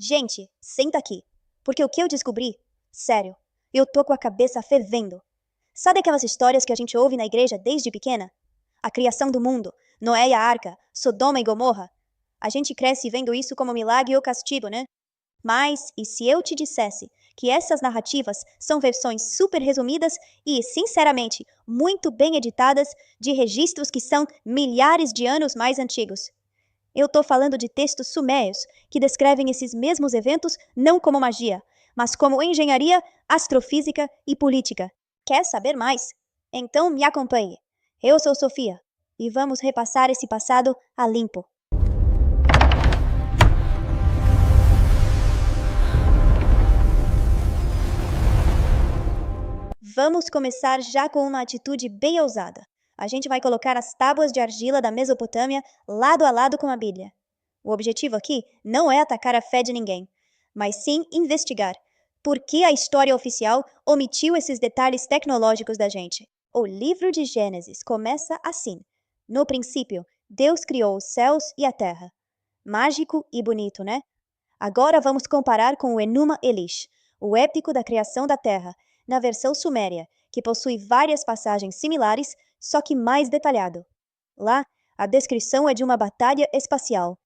Gente, senta aqui. Porque o que eu descobri? Sério, eu tô com a cabeça fervendo. Sabe aquelas histórias que a gente ouve na igreja desde pequena? A criação do mundo, Noé e a arca, Sodoma e Gomorra. A gente cresce vendo isso como milagre ou castigo, né? Mas, e se eu te dissesse que essas narrativas são versões super resumidas e, sinceramente, muito bem editadas de registros que são milhares de anos mais antigos? Eu tô falando de textos sumérios que descrevem esses mesmos eventos não como magia, mas como engenharia, astrofísica e política. Quer saber mais? Então me acompanhe. Eu sou Sofia e vamos repassar esse passado a limpo. Vamos começar já com uma atitude bem ousada. A gente vai colocar as tábuas de argila da Mesopotâmia lado a lado com a Bíblia. O objetivo aqui não é atacar a fé de ninguém, mas sim investigar por que a história oficial omitiu esses detalhes tecnológicos da gente. O livro de Gênesis começa assim: no princípio, Deus criou os céus e a terra. Mágico e bonito, né? Agora vamos comparar com o Enuma Elish, o épico da criação da Terra, na versão suméria, que possui várias passagens similares, só que mais detalhado. Lá, a descrição é de uma batalha espacial.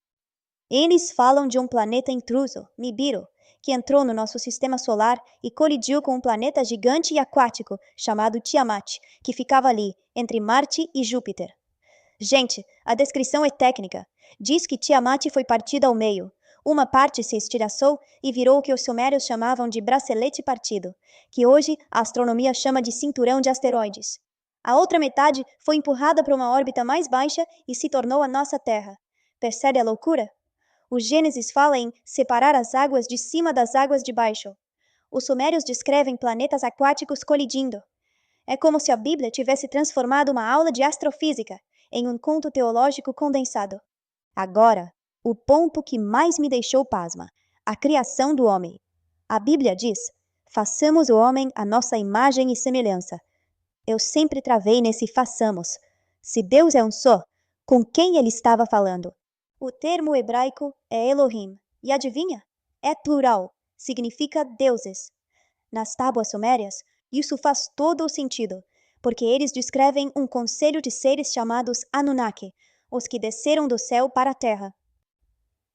Eles falam de um planeta intruso, Nibiru, que entrou no nosso sistema solar e colidiu com um planeta gigante e aquático chamado Tiamat, que ficava ali, entre Marte e Júpiter. Gente, a descrição é técnica. Diz que Tiamat foi partida ao meio. Uma parte se estilhaçou e virou o que os sumérios chamavam de bracelete partido, que hoje a astronomia chama de cinturão de asteroides. A outra metade foi empurrada para uma órbita mais baixa e se tornou a nossa Terra. Percebe a loucura? O Gênesis fala em separar as águas de cima das águas de baixo. Os sumérios descrevem planetas aquáticos colidindo. É como se a Bíblia tivesse transformado uma aula de astrofísica em um conto teológico condensado. Agora, o ponto que mais me deixou pasma: a criação do homem. A Bíblia diz: façamos o homem à nossa imagem e semelhança. Eu sempre travei nesse façamos. Se Deus é um só, com quem ele estava falando? O termo hebraico é Elohim, e adivinha? É plural, significa deuses. Nas tábuas sumérias, isso faz todo o sentido, porque eles descrevem um conselho de seres chamados Anunnaki, os que desceram do céu para a terra.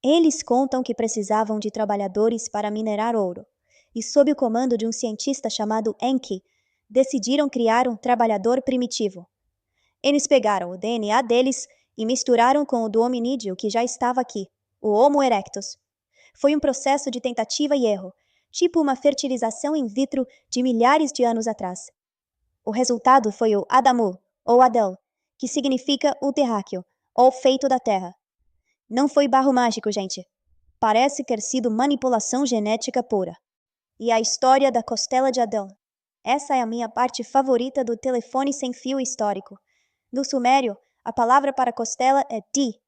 Eles contam que precisavam de trabalhadores para minerar ouro, e sob o comando de um cientista chamado Enki, decidiram criar um trabalhador primitivo. Eles pegaram o DNA deles e misturaram com o do hominídeo que já estava aqui, o Homo erectus. Foi um processo de tentativa e erro, tipo uma fertilização in vitro de milhares de anos atrás. O resultado foi o Adamu, ou Adão, que significa o terráqueo, ou feito da terra. Não foi barro mágico, gente. Parece ter sido manipulação genética pura. E a história da costela de Adão. Essa é a minha parte favorita do telefone sem fio histórico. No sumério, a palavra para costela é Ti,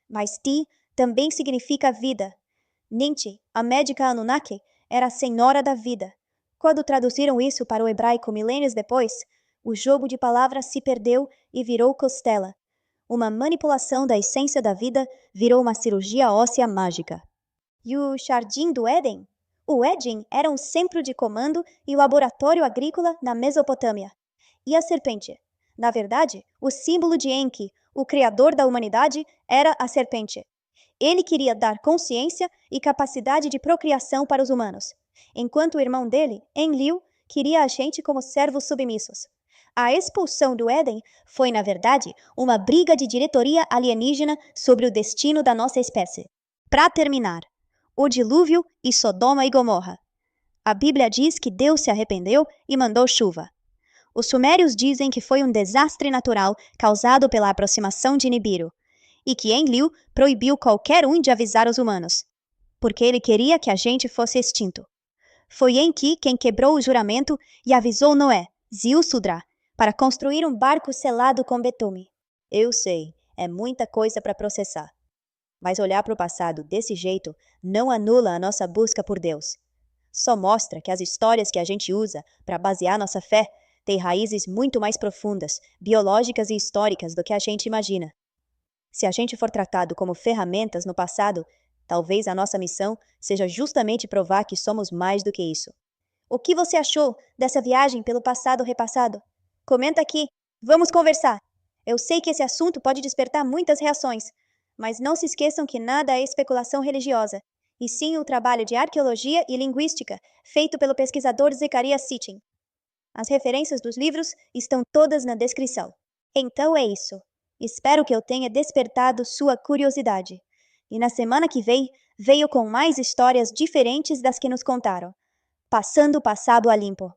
mas Ti também significa vida. Ninti, a médica Anunnaki, era a senhora da vida. Quando traduziram isso para o hebraico milênios depois, o jogo de palavras se perdeu e virou costela. Uma manipulação da essência da vida virou uma cirurgia óssea mágica. E o Jardim do Éden? O Éden era um centro de comando e laboratório agrícola na Mesopotâmia. E a serpente? Na verdade, o símbolo de Enki, o criador da humanidade, era a serpente. Ele queria dar consciência e capacidade de procriação para os humanos, enquanto o irmão dele, Enlil, queria a gente como servos submissos. A expulsão do Éden foi, na verdade, uma briga de diretoria alienígena sobre o destino da nossa espécie. Para terminar, o dilúvio e Sodoma e Gomorra. A Bíblia diz que Deus se arrependeu e mandou chuva. Os sumérios dizem que foi um desastre natural causado pela aproximação de Nibiru, e que Enlil proibiu qualquer um de avisar os humanos, porque ele queria que a gente fosse extinto. Foi Enki quem quebrou o juramento e avisou Noé, Ziusudra, para construir um barco selado com betume. Eu sei, é muita coisa para processar. Mas olhar para o passado desse jeito não anula a nossa busca por Deus. Só mostra que as histórias que a gente usa para basear nossa fé têm raízes muito mais profundas, biológicas e históricas do que a gente imagina. Se a gente for tratado como ferramentas no passado, Talvez a nossa missão seja justamente provar que somos mais do que isso. O que você achou dessa viagem pelo passado repassado? Comenta aqui. Vamos conversar. Eu sei que esse assunto pode despertar muitas reações, mas não se esqueçam que nada é especulação religiosa, e sim o trabalho de arqueologia e linguística feito pelo pesquisador Zecharia Sitchin. As referências dos livros estão todas na descrição. Então é isso. Espero que eu tenha despertado sua curiosidade. E na semana que vem, venho com mais histórias diferentes das que nos contaram. Passando o passado a limpo.